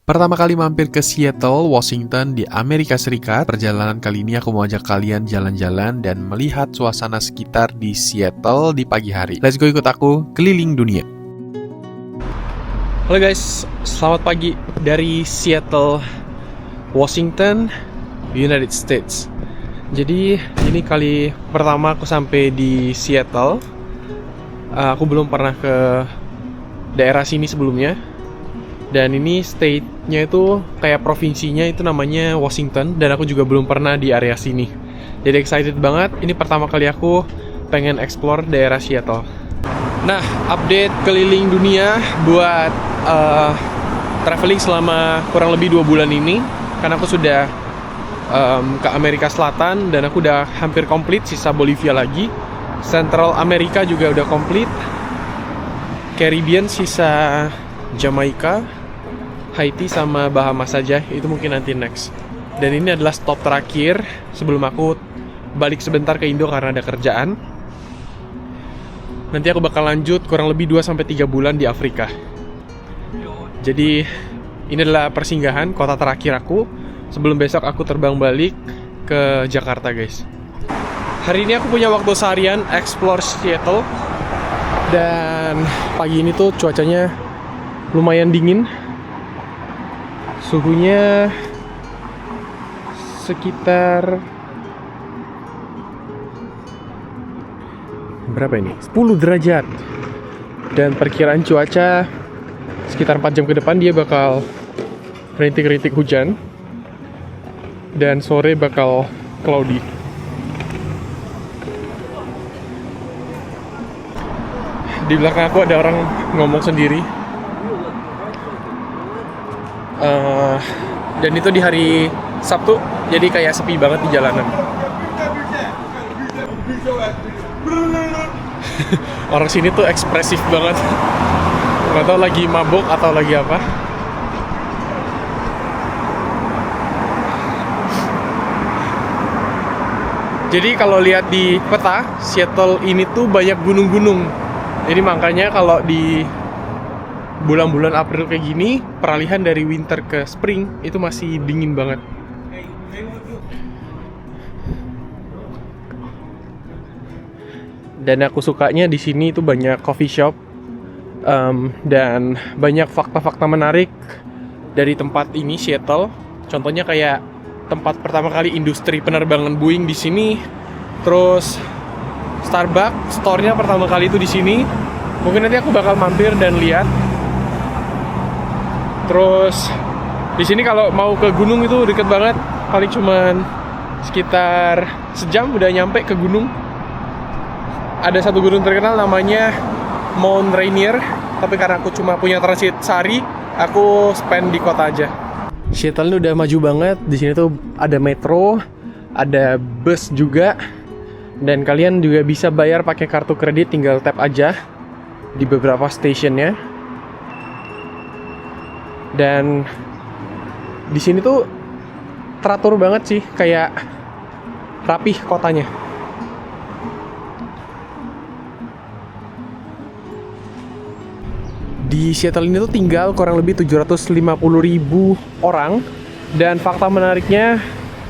Pertama kali mampir ke Seattle, Washington di Amerika Serikat. Perjalanan kali ini aku mau ajak kalian jalan-jalan dan melihat suasana sekitar di Seattle di pagi hari. Let's go, ikut aku keliling dunia. Halo guys, selamat pagi dari Seattle, Washington, United States. Jadi ini kali pertama aku sampai di Seattle. Aku belum pernah ke daerah sini sebelumnya. Dan ini state-nya itu kayak provinsinya itu namanya Washington. Dan aku juga belum pernah di area sini. Jadi excited banget. Ini pertama kali aku pengen explore daerah Seattle. Nah, update keliling dunia buat traveling selama kurang lebih 2 bulan ini. Karena aku sudah ke Amerika Selatan dan aku udah hampir komplit, sisa Bolivia lagi. Central Amerika juga udah komplit. Caribbean sisa Jamaika, Haiti sama Bahamas saja, itu mungkin nanti next. Dan ini adalah stop terakhir sebelum aku balik sebentar ke Indo karena ada kerjaan. Nanti aku bakal lanjut kurang lebih 2-3 bulan di Afrika. Jadi ini adalah persinggahan kota terakhir aku sebelum besok aku terbang balik ke Jakarta, guys. Hari ini aku punya waktu seharian explore Seattle. Dan pagi ini tuh cuacanya lumayan dingin. Suhunya sekitar berapa ini? 10 derajat. Dan perkiraan cuaca sekitar 4 jam ke depan dia bakal rintik-rintik hujan. Dan sore bakal cloudy. Di belakang aku ada orang ngomong sendiri. Dan itu di hari Sabtu, jadi kayak sepi banget di jalanan. Orang sini tuh ekspresif banget. Nggak tahu lagi mabuk atau lagi apa. Jadi kalau lihat di peta, Seattle ini tuh banyak gunung-gunung. Jadi makanya kalau di bulan-bulan April kayak gini, peralihan dari winter ke spring itu masih dingin banget. Dan aku sukanya di sini itu banyak coffee shop dan banyak fakta-fakta menarik dari tempat ini Seattle. Contohnya kayak tempat pertama kali industri penerbangan Boeing di sini. Terus Starbucks store-nya pertama kali itu di sini. Mungkin nanti aku bakal mampir dan lihat. Terus di sini kalau mau ke gunung itu deket banget, paling cuman sekitar sejam udah nyampe ke gunung. Ada satu gunung terkenal namanya Mount Rainier, tapi karena aku cuma punya transit sehari, aku spend di kota aja. Seattle ini udah maju banget. Di sini tuh ada metro, ada bus juga, dan kalian juga bisa bayar pakai kartu kredit, tinggal tap aja di beberapa stationnya. Dan di sini tuh teratur banget sih, kayak rapih kotanya. Di Seattle ini tuh tinggal kurang lebih 750.000 orang. Dan fakta menariknya,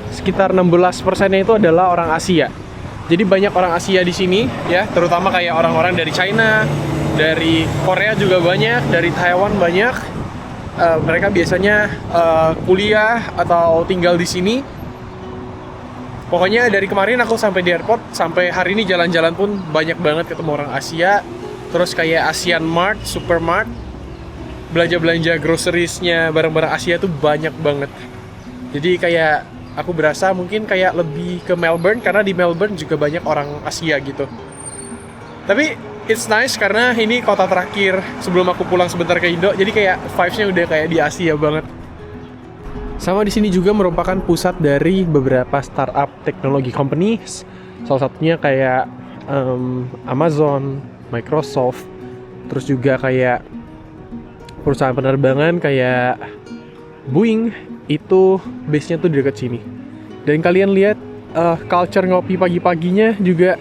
sekitar 16%-nya itu adalah orang Asia. Jadi banyak orang Asia di sini ya, terutama kayak orang-orang dari China, dari Korea juga banyak, dari Taiwan banyak. Mereka biasanya kuliah atau tinggal di sini. Pokoknya dari kemarin aku sampai di airport, sampai hari ini jalan-jalan pun banyak banget ketemu orang Asia. Terus kayak Asian Mart, Supermart, belanja-belanja groceries-nya, barang-barang Asia tuh banyak banget. Jadi kayak aku berasa mungkin kayak lebih ke Melbourne, karena di Melbourne juga banyak orang Asia gitu. Tapi it's nice karena ini kota terakhir sebelum aku pulang sebentar ke Indo. Jadi kayak vibes-nya udah kayak di Asia banget. Sama di sini juga merupakan pusat dari beberapa startup teknologi companies. Salah satunya kayak Amazon, Microsoft, terus juga kayak perusahaan penerbangan kayak Boeing, itu base-nya tuh di dekat sini. Dan kalian lihat culture ngopi pagi-paginya juga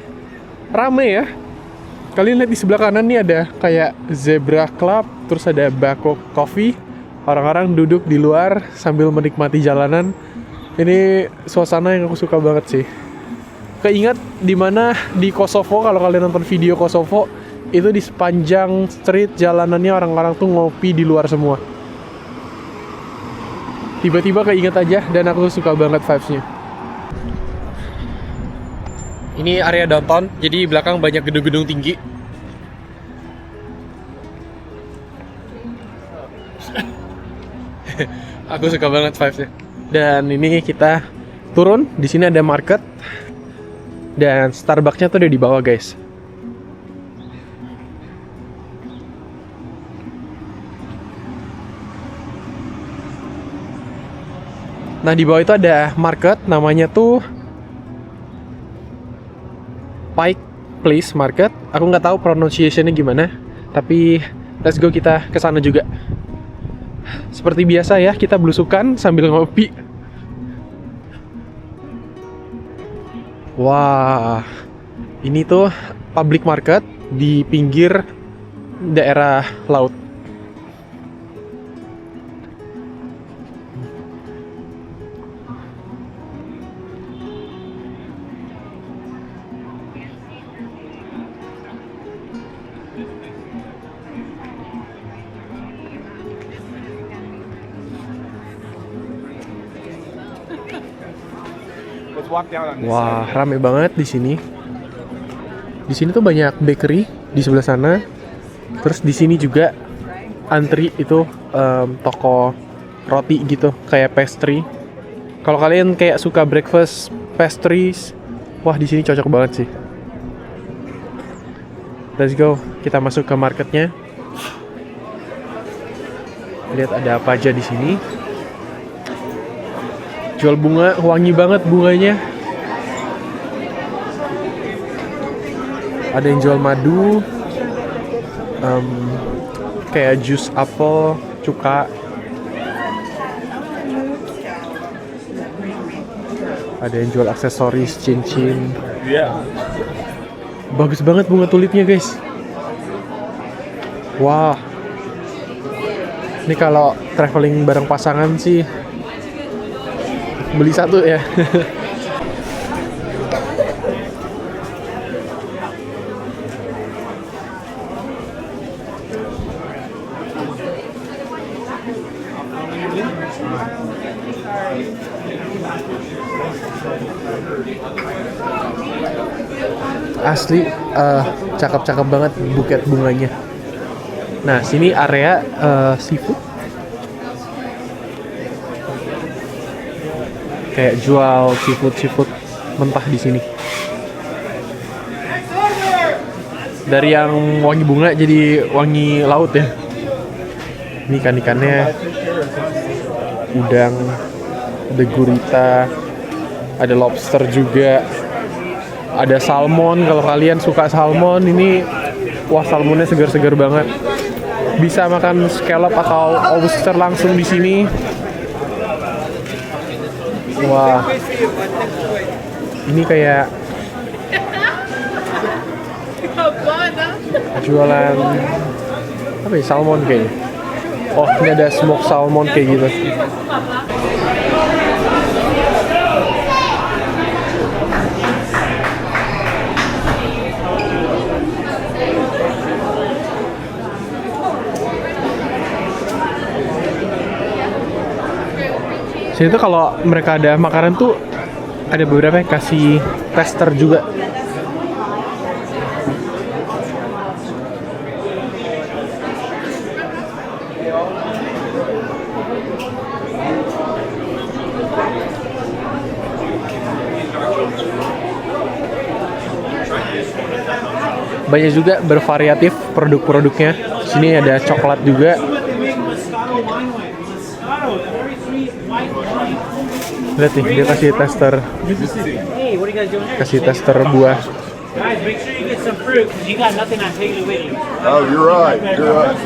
rame ya. Kalian lihat di sebelah kanan nih ada kayak Zebra Club, terus ada Bako Coffee, Orang-orang duduk di luar sambil menikmati jalanan. Ini suasana yang aku suka banget sih. Keingat dimana di Kosovo, kalau kalian nonton video Kosovo, itu di sepanjang street jalanannya orang-orang tuh ngopi di luar semua. Tiba-tiba keinget aja dan aku suka banget vibes-nya. Ini area downtown, jadi belakang banyak gedung-gedung tinggi. Aku suka banget vibes-nya. Dan ini kita turun, di sini ada market. Dan Starbucks-nya tuh ada di bawah, guys. Nah, di bawah itu ada market, namanya tuh Pike Place Market. Aku nggak tahu pronunciation-nya gimana, tapi let's go, kita ke sana juga. Seperti biasa ya, kita belusukan sambil ngopi. Wah, ini tuh public market di pinggir daerah laut. Wah, rame banget di sini. Di sini tuh banyak bakery di sebelah sana. Terus di sini juga antri itu toko roti gitu, kayak pastry. Kalau kalian kayak suka breakfast pastries, wah di sini cocok banget sih. Let's go, kita masuk ke marketnya. Lihat ada apa aja di sini. Jual bunga, wangi banget bunganya. Ada yang jual madu, kayak jus apel, cuka. Ada yang jual aksesoris, cincin. Bagus banget bunga tulipnya, guys. Wah, ini kalau traveling bareng pasangan sih beli satu ya. Asli cakep-cakep banget buket bunganya. Nah, sini area seafood. Kayak jual seafood mentah di sini. Dari yang wangi bunga jadi wangi laut ya. Ini ikan-ikannya, udang, ada gurita, ada lobster juga, ada salmon. Kalau kalian suka salmon, ini wah salmonnya segar-segar banget. Bisa makan scallop atau oyster langsung di sini. Wah, ini kayak jualan apa ya, salmon kayaknya. Oh, ini ada smoke salmon kayak gitu. Sini tuh kalau mereka ada makanan tuh ada beberapa yang kasih tester juga. Banyak juga bervariatif produk-produknya. Sini ada coklat juga. Lihat nih, dia kasih tester. Kasih tester buah. Oh, you're right. You're right.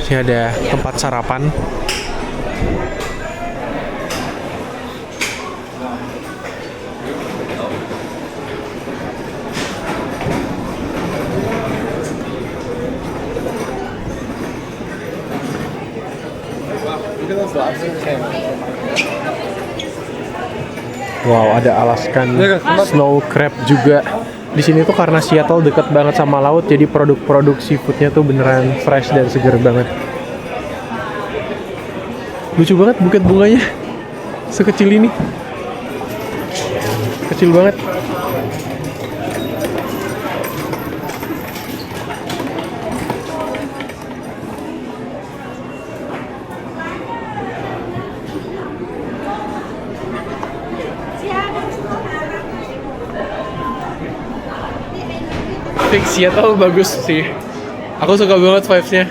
Sini ada tempat sarapan. Wow, ada Alaskan snow crab juga. Di sini tuh karena Seattle deket banget sama laut, jadi produk-produk seafoodnya tuh beneran fresh dan seger banget. Lucu banget bukit bunganya, sekecil ini, kecil banget. Seattle bagus sih. Aku suka banget vibes-nya.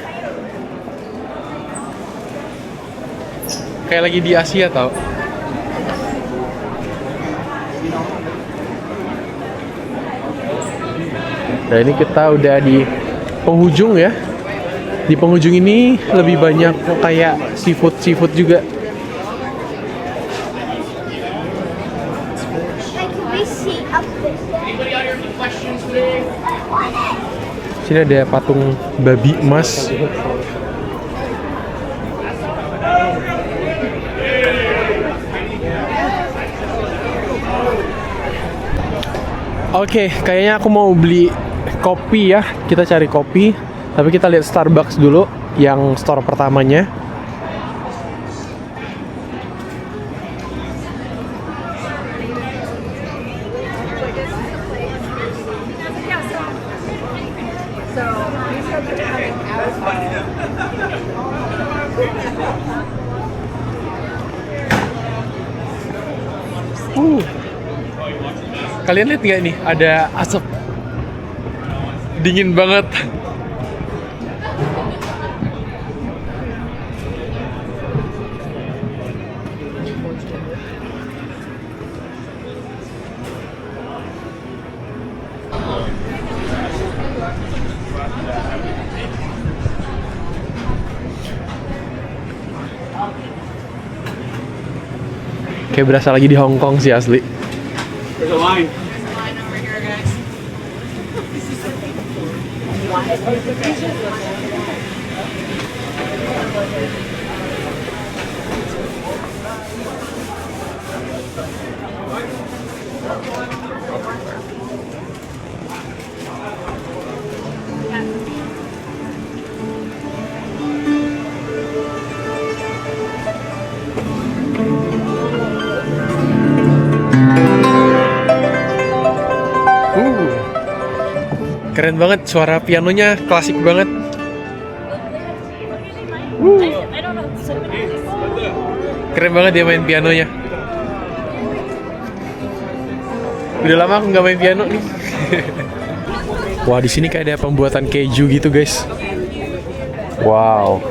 Kayak lagi di Asia tau. Nah ini kita udah di penghujung ya. Di penghujung ini lebih banyak kayak seafood juga. Sini ada patung babi emas. Oke, kayaknya aku mau beli kopi ya. Kita cari kopi, tapi kita lihat Starbucks dulu yang store pertamanya. Kalian lihat nggak nih? Ada asap. Dingin banget. Kayak berasa lagi di Hong Kong sih asli. There's a line. Over here, guys. Keren banget, suara pianonya klasik banget. Keren banget dia main pianonya. Udah lama aku nggak main piano nih. Wah, di sini kayak ada pembuatan keju gitu guys. Wow,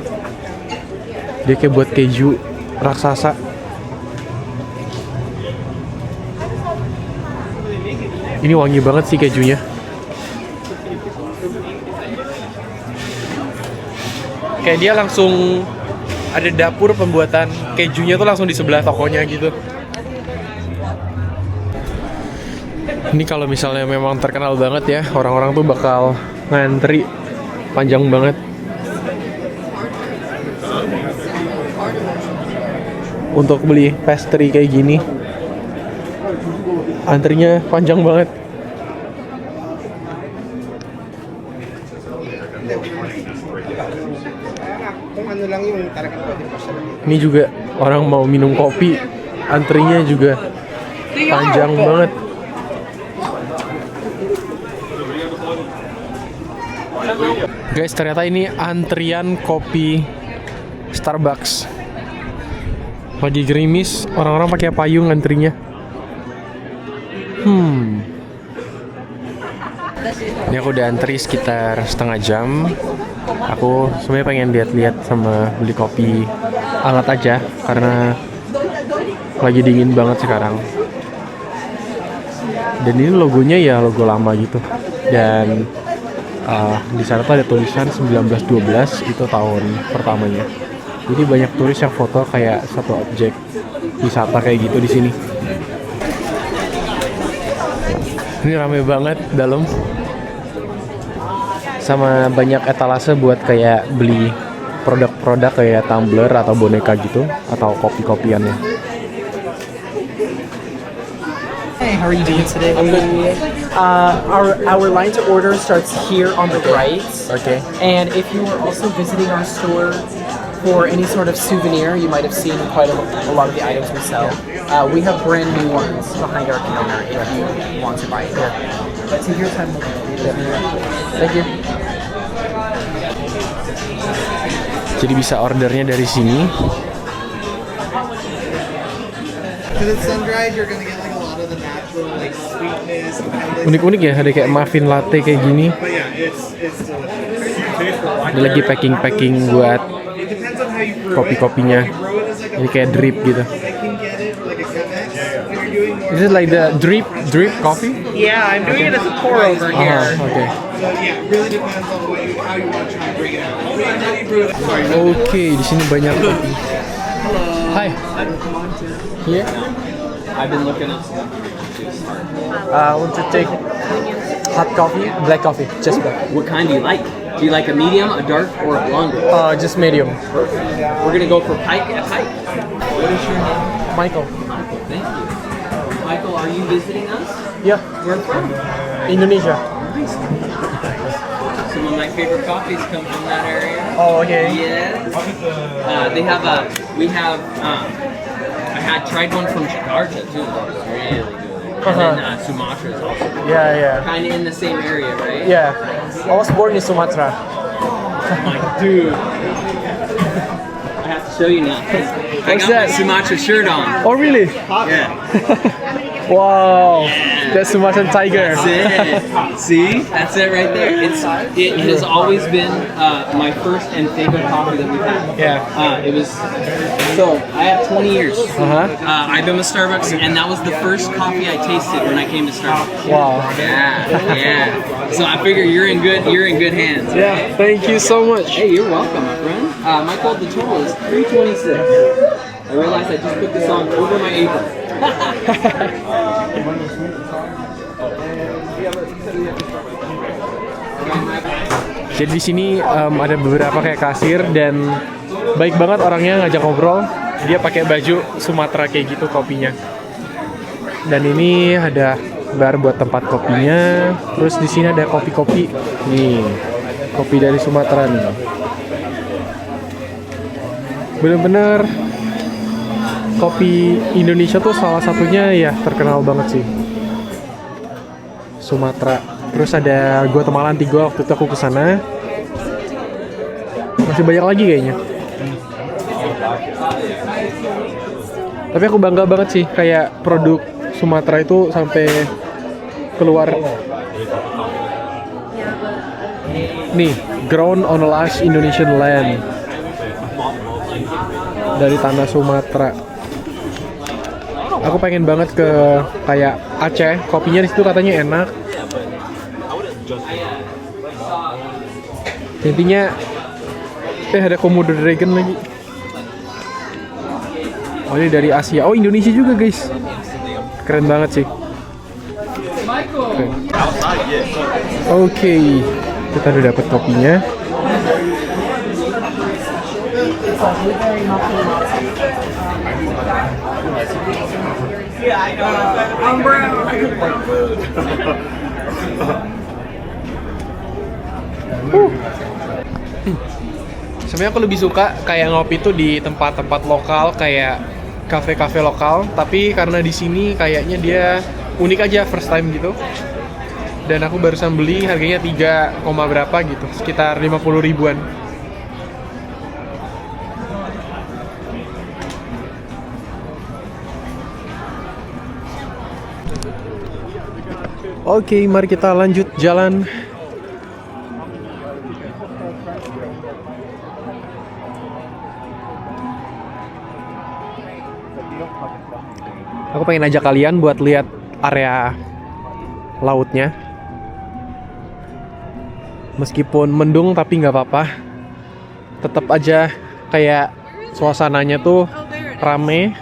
dia kayak buat keju raksasa. Ini wangi banget sih kejunya. Kayak dia langsung ada dapur pembuatan kejunya tuh langsung di sebelah tokonya gitu. Ini kalau misalnya memang terkenal banget ya, orang-orang tuh bakal ngantri panjang banget. Untuk beli pastry kayak gini, antrinya panjang banget. Ini juga orang mau minum kopi, antrinya juga panjang banget. Guys, ternyata ini antrian kopi Starbucks. Lagi gerimis, orang-orang pakai payung antrinya. Ini aku udah antri sekitar setengah jam. Aku sebenarnya pengen lihat-lihat sama beli kopi hangat aja karena lagi dingin banget sekarang. Dan ini logonya ya logo lama gitu. Dan di sana tuh ada tulisan 1912, itu tahun pertamanya. Jadi banyak turis yang foto kayak satu objek wisata kayak gitu di sini. Ini rame banget dalam. Sama banyak etalase buat kayak beli produk-produk kayak tumbler atau boneka gitu atau kopi-kopiannya. Hey, how are you doing today? I'm good. Our line to order starts here on the right. Okay. And if you are also visiting our store for any sort of souvenir, you might have seen quite a lot of the items we sell. We have brand new ones behind our counter if you want to buy it. But take your time. Thank you. Jadi bisa ordernya dari sini. Because it's sun-dried, you're gonna get like a lot of the natural like sweetness and kind of. Unik-unik ya, ada kayak muffin latte kayak gini. But yeah, it's delicious. Ada lagi packing buat It depends on how you brew kopi-kopinya. it. If you brew it as like a Jadi kayak drip gitu. I can get it like a Chemex. When you're doing more. Is it like the drip coffee? Yeah, I'm doing it as a pour over Oke. So yeah, it really depends on how you want to try and bring it out. How you brew it. Sorry. Oke, di sini banyak kopi. Hi. Here. I've been looking at stuff. I want to take hot coffee, black coffee, just black. What kind do you like? Do you like a medium, a dark, or a blonde? Just medium. We're gonna go for Pike at Pike. What is your name? Michael. Michael. Thank you. Michael, are you visiting us? Yeah, Where from? Indonesia. Nice. Some of my favorite coffees come from that area. Oh, okay. Yes. They have a. We have. I had tried one from Jakarta too. That was really good. And then Sumatra is also Yeah. kind of in the same area, right? Yeah. I was born in Sumatra. Like, dude. I have to show you now. I What's got my that? Sumatra shirt on. Oh, really? Yeah. Wow. That's Sumatran tiger. That's it. See? That's it right there. It has always been my first and favorite coffee that we've had. Yeah. It was so I have 20 years. Uh-huh. I've been with Starbucks, and that was the first coffee I tasted when I came to Starbucks. Wow. Yeah. So I figure you're in good hands. Yeah. Thank you so much. Hey, you're welcome, my friend. Michael, the total is $326. I realized I just put this on over my apron. Jadi di sini ada beberapa kayak kasir dan baik banget orangnya ngajak ngobrol. Dia pakai baju Sumatera kayak gitu kopinya. Dan ini ada bar buat tempat kopinya. Terus di sini ada kopi-kopi. Nih, kopi dari Sumatera nih. Bener-bener kopi Indonesia tuh salah satunya ya terkenal banget sih. Sumatera. Terus ada Guatemala Antigua waktu itu aku kesana. Masih banyak lagi kayaknya. Tapi aku bangga banget sih kayak produk Sumatera itu sampai keluar. Nih, grown on lush Indonesian land. Dari tanah Sumatera. Aku pengen banget ke kayak Aceh, kopinya di situ katanya enak. Intinya ada Komodo Dragon lagi. Oh, ini dari Asia. Oh, Indonesia juga, guys. Keren banget sih. Keren. Oke, kita udah dapet kopinya. Sebenarnya aku lebih suka kayak ngopi tuh di tempat-tempat lokal kayak kafe-kafe lokal, tapi karena di sini kayaknya dia unik aja, first time gitu. Dan aku barusan beli harganya 3, berapa gitu, sekitar 50 ribuan. Oke, mari kita lanjut jalan. Aku pengen ajak kalian buat lihat area lautnya. Meskipun mendung tapi nggak apa-apa. Tetap aja kayak suasananya tuh rame.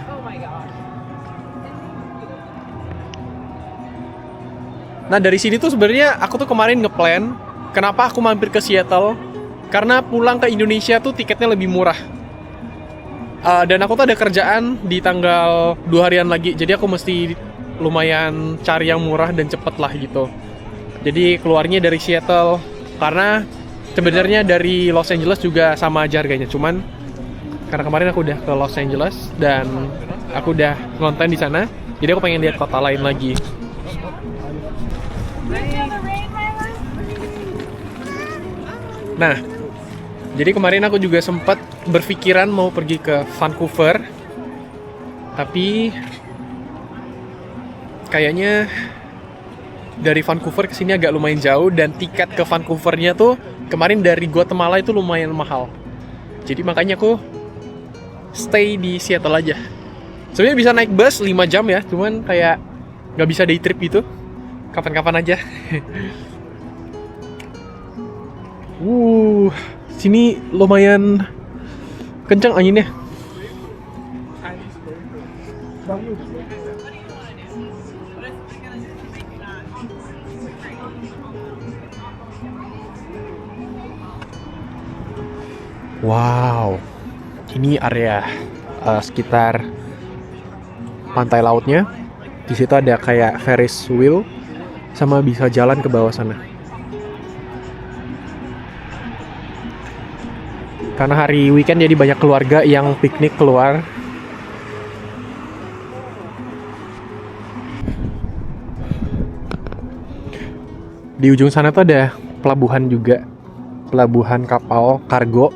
Nah, dari sini tuh sebenarnya aku tuh kemarin ngeplan kenapa aku mampir ke Seattle Karena pulang ke Indonesia tuh tiketnya lebih murah. Dan aku tuh ada kerjaan di tanggal 2 harian lagi, jadi aku mesti lumayan cari yang murah dan cepet lah gitu. Jadi keluarnya dari Seattle, karena sebenarnya dari Los Angeles juga sama aja harganya, cuman karena kemarin aku udah ke Los Angeles dan aku udah ngonten di sana, jadi aku pengen lihat kota lain lagi. Nah, jadi kemarin aku juga sempat berpikiran mau pergi ke Vancouver, tapi kayaknya dari Vancouver ke sini agak lumayan jauh, dan tiket ke Vancouvernya tuh kemarin dari Guatemala itu lumayan mahal. Jadi makanya aku stay di Seattle aja. Sebenarnya bisa naik bus 5 jam ya, cuman kayak nggak bisa day trip gitu. Kapan-kapan aja. Sini lumayan kencang anginnya. Wow, ini area sekitar pantai lautnya. Di situ ada kayak Ferris wheel, sama bisa jalan ke bawah sana. Karena hari weekend jadi banyak keluarga yang piknik keluar. Di ujung sana tuh ada pelabuhan juga. Pelabuhan kapal kargo.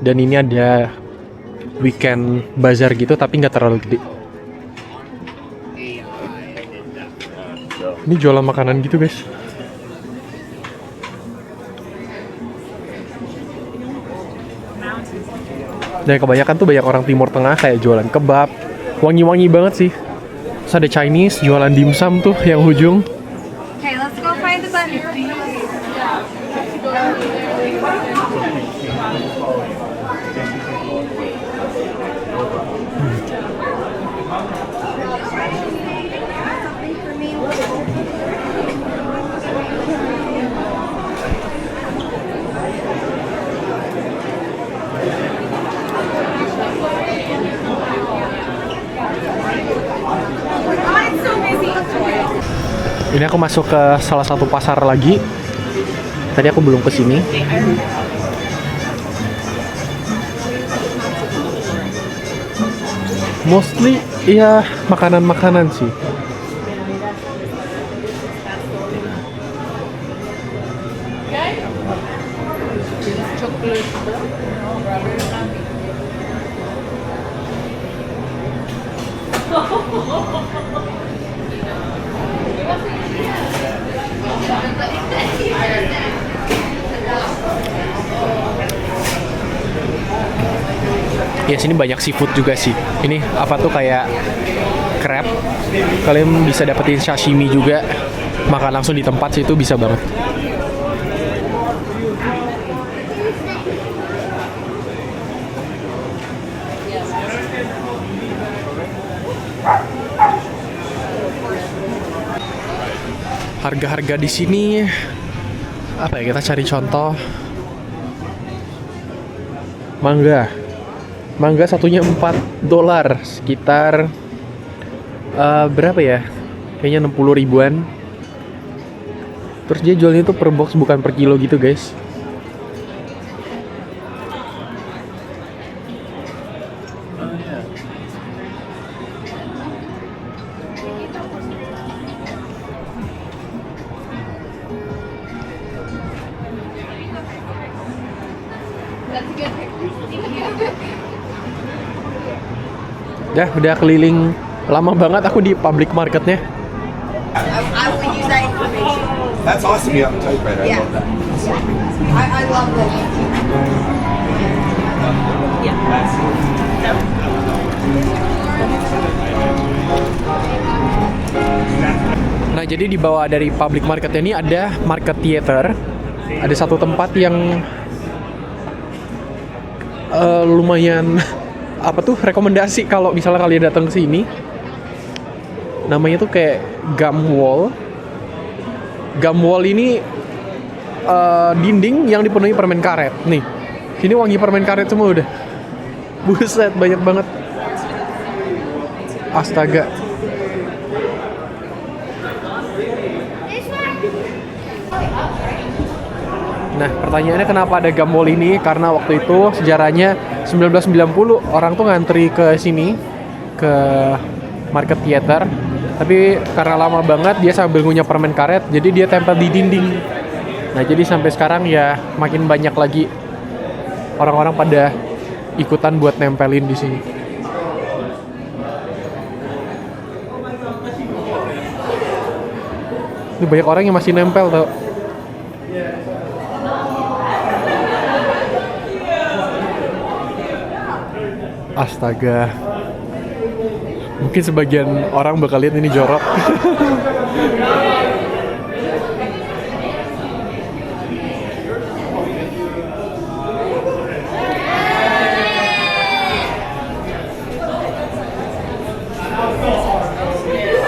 Dan ini ada weekend bazar gitu, tapi nggak terlalu gede. Ini jualan makanan gitu guys. Dan kebanyakan tuh banyak orang Timur Tengah kayak jualan kebab. Wangi-wangi banget sih. Terus ada Chinese jualan dimsum tuh yang ujung. Okay, let's go find the bunny. Ini aku masuk ke salah satu pasar lagi. Tadi aku belum kesini. Mostly ya makanan-makanan sih. Ya sini banyak seafood juga sih. Ini apa tuh kayak crab. Kalian bisa dapetin sashimi juga. Makan langsung di tempat sih, itu bisa banget. Harga-harga di sini apa ya, kita cari contoh. Mangga satunya $4, sekitar berapa ya? Kayaknya 60 ribuan. Terus dia jualnya itu per box, bukan per kilo gitu guys. Udah keliling lama banget aku di public marketnya. I will use that information. That's awesome. Yeah, typewriter. I Yeah. love that. I love that. Nah, jadi di bawah dari public marketnya ini ada market theater. Ada satu tempat yang lumayan apa tuh rekomendasi kalau misalnya kalian datang ke sini. Namanya tuh kayak gum wall. Gum wall ini dinding yang dipenuhi permen karet. Nih, sini wangi permen karet semua udah. Buset, banyak banget. Astaga. Nah, pertanyaannya kenapa ada gum wall ini? Karena waktu itu sejarahnya 1990 orang tuh ngantri ke sini, ke Market Theater. Tapi karena lama banget dia sambil ngunyah permen karet, jadi dia tempel di dinding. Nah, jadi sampai sekarang ya makin banyak lagi orang-orang pada ikutan buat nempelin di sini. Ini banyak orang yang masih nempel tau. Astaga. Mungkin sebagian orang bakal lihat ini jorok.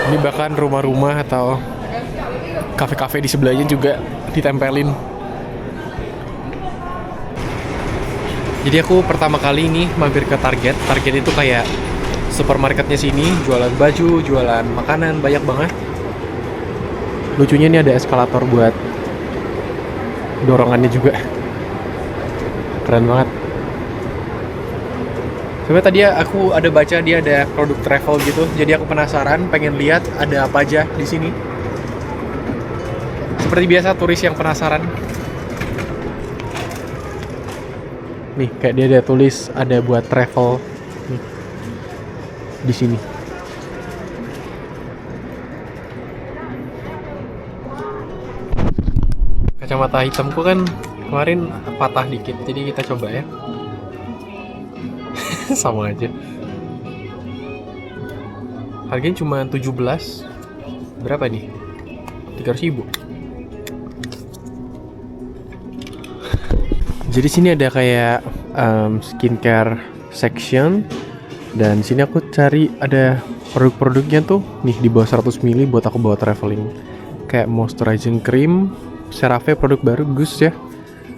Ini bahkan rumah-rumah atau kafe-kafe di sebelahnya juga ditempelin. Jadi aku pertama kali ini mampir ke Target. Target itu kayak supermarketnya sini, jualan baju, jualan makanan, banyak banget. Lucunya ini ada eskalator buat dorongannya juga. Keren banget. Sebenarnya tadi aku ada baca dia ada produk travel gitu, jadi aku penasaran, pengen lihat ada apa aja di sini. Seperti biasa turis yang penasaran. Nih, kayak dia ada tulis ada buat travel nih di sini. Kacamata hitamku kan kemarin patah dikit, jadi kita coba ya. Sama aja. Harganya cuma 17. Berapa nih? 300.000. Jadi sini ada kayak skincare section, dan sini aku cari ada produk-produknya tuh nih di bawah 100 ml buat aku bawa traveling. Kayak moisturizing cream CeraVe, produk baru Gus ya.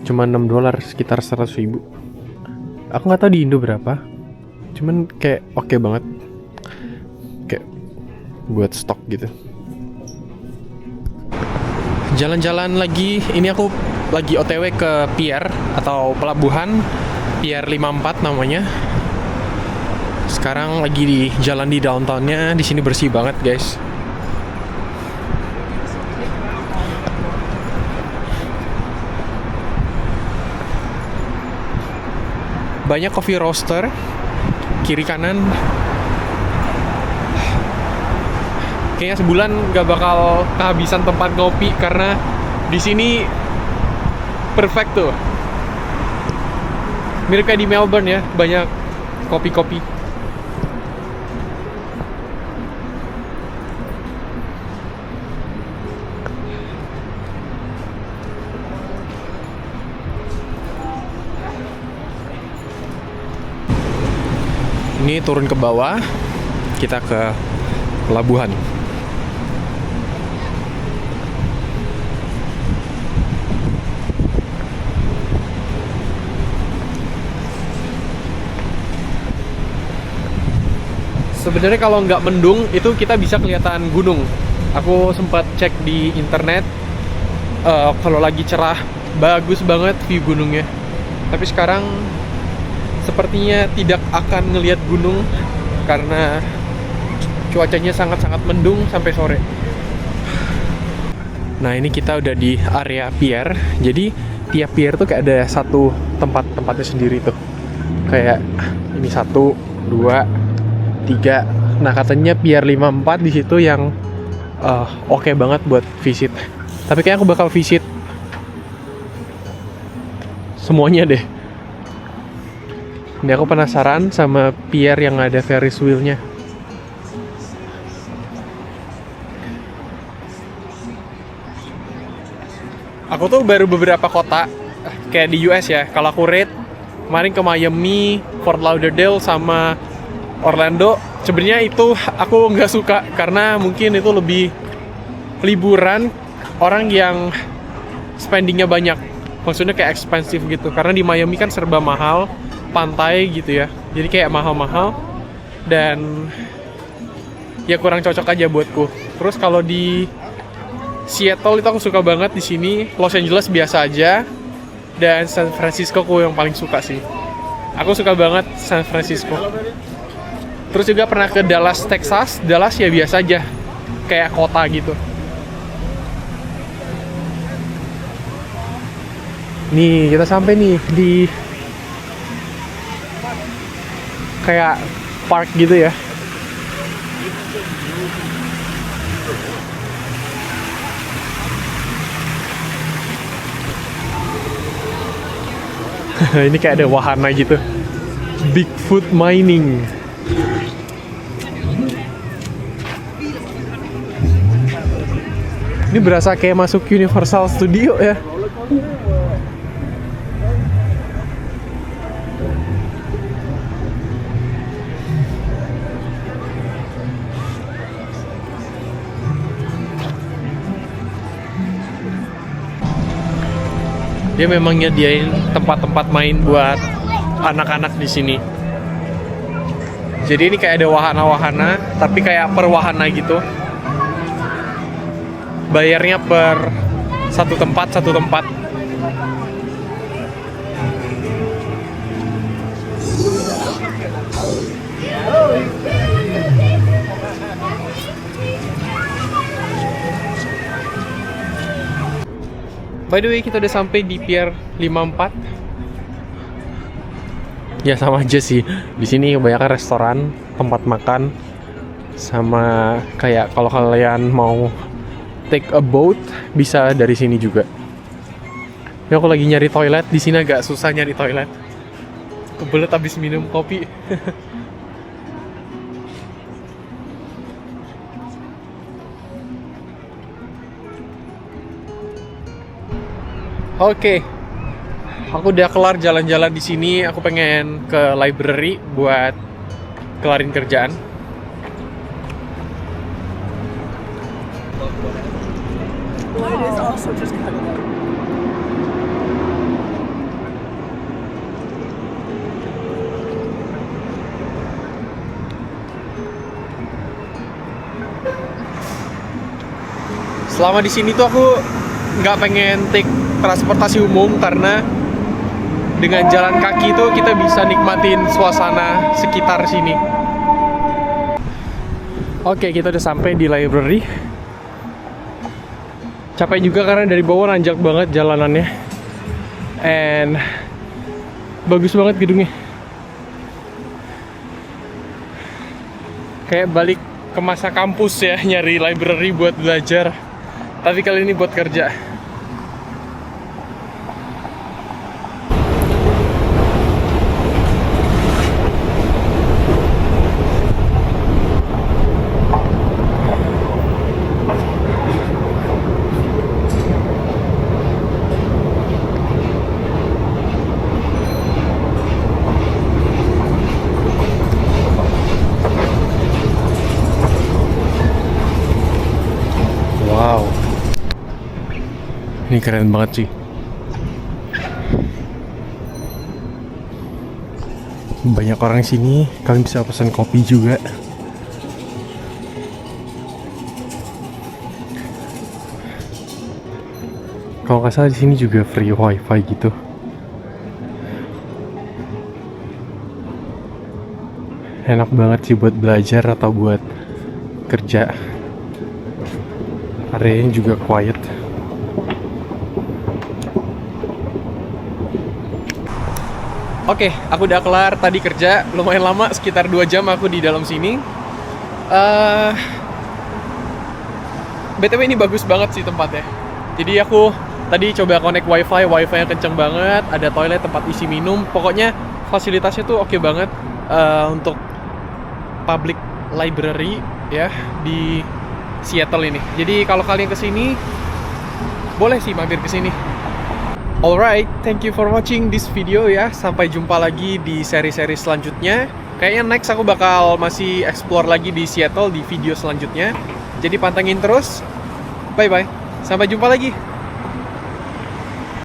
Cuma $6, sekitar 100.000. Aku nggak tahu di Indo berapa. Cuman kayak oke banget. Kayak buat stok gitu. Jalan-jalan lagi, ini aku lagi OTW ke pier atau pelabuhan Pier 54 namanya. Sekarang lagi di jalan di downtownnya. Di sini bersih banget guys. Banyak coffee roaster kiri kanan. Kayaknya sebulan gak bakal kehabisan tempat ngopi karena di sini perfect tuh. Mirip kayak di Melbourne ya, banyak kopi-kopi. Ini turun ke bawah, kita ke pelabuhan. Sebenarnya kalau nggak mendung itu kita bisa kelihatan gunung. Aku sempat cek di internet, kalau lagi cerah bagus banget view gunungnya. Tapi sekarang sepertinya tidak akan ngelihat gunung karena cuacanya sangat-sangat mendung sampai sore. Nah, ini kita udah di area pier. Jadi tiap pier tuh kayak ada satu tempatnya sendiri tuh. Kayak ini 1, 2, 3. Nah, katanya pier 54 di situ yang oke banget buat visit. Tapi kayaknya aku bakal visit semuanya deh. Ini aku penasaran sama pier yang ada Ferris wheel-nya. Aku tuh baru beberapa kota kayak di US ya. Kalau aku rate kemarin ke Miami, Fort Lauderdale sama Orlando Sebenarnya itu aku nggak suka karena mungkin itu lebih liburan orang yang spendingnya banyak. Maksudnya kayak expensive gitu. Karena di Miami kan serba mahal, pantai gitu ya. Jadi kayak mahal-mahal dan ya kurang cocok aja buatku. Terus kalau di Seattle itu aku suka banget di sini. Los Angeles biasa aja dan San Francisco aku yang paling suka sih. Aku suka banget San Francisco. Terus juga pernah ke Dallas, Texas. Dallas ya biasa aja, kayak kota gitu. Nih, kita sampai nih di kayak park gitu ya. Ini kayak ada wahana gitu. Bigfoot mining. Ini berasa kayak masuk Universal Studio ya. Dia memang nyediain tempat-tempat main buat anak-anak di sini. Jadi ini kayak ada wahana-wahana, tapi kayak per wahana gitu. Bayarnya per satu tempat. By the way, kita udah sampai di Pier 54. Ya sama aja sih. Di sini kebanyakan restoran, tempat makan, sama kayak kalau kalian mau take a boat bisa dari sini juga. Ya aku lagi nyari toilet, di sini agak susah nyari toilet. Kebelet abis minum kopi. Oke, aku udah kelar jalan-jalan di sini. Aku pengen ke library buat kelarin kerjaan. Selama di sini tuh aku nggak pengen take transportasi umum karena dengan jalan kaki tuh kita bisa nikmatin suasana sekitar sini. Oke, kita udah sampai di library. Capek juga karena dari bawah nanjak banget jalanannya. And bagus banget gedungnya. Kayak balik ke masa kampus ya, nyari library buat belajar. Tapi kali ini buat kerja. Wow, ini keren banget sih. Banyak orang sini, kalian bisa pesan kopi juga. Kalau nggak salah di sini juga free wifi gitu. Enak banget sih buat belajar atau buat kerja. Areanya juga quiet. Oke, aku udah kelar tadi kerja. Lumayan lama, sekitar 2 jam aku di dalam sini. BTW ini bagus banget sih tempatnya. Jadi aku tadi coba connect wifi-nya kenceng banget. Ada toilet, tempat isi minum. Pokoknya fasilitasnya tuh oke banget untuk public library ya di Seattle ini. Jadi kalau kalian kesini, boleh sih mampir kesini. Alright, thank you for watching this video ya. Sampai jumpa lagi di seri-seri selanjutnya. Kayaknya next aku bakal masih explore lagi di Seattle di video selanjutnya. Jadi pantengin terus. Bye bye. Sampai jumpa lagi.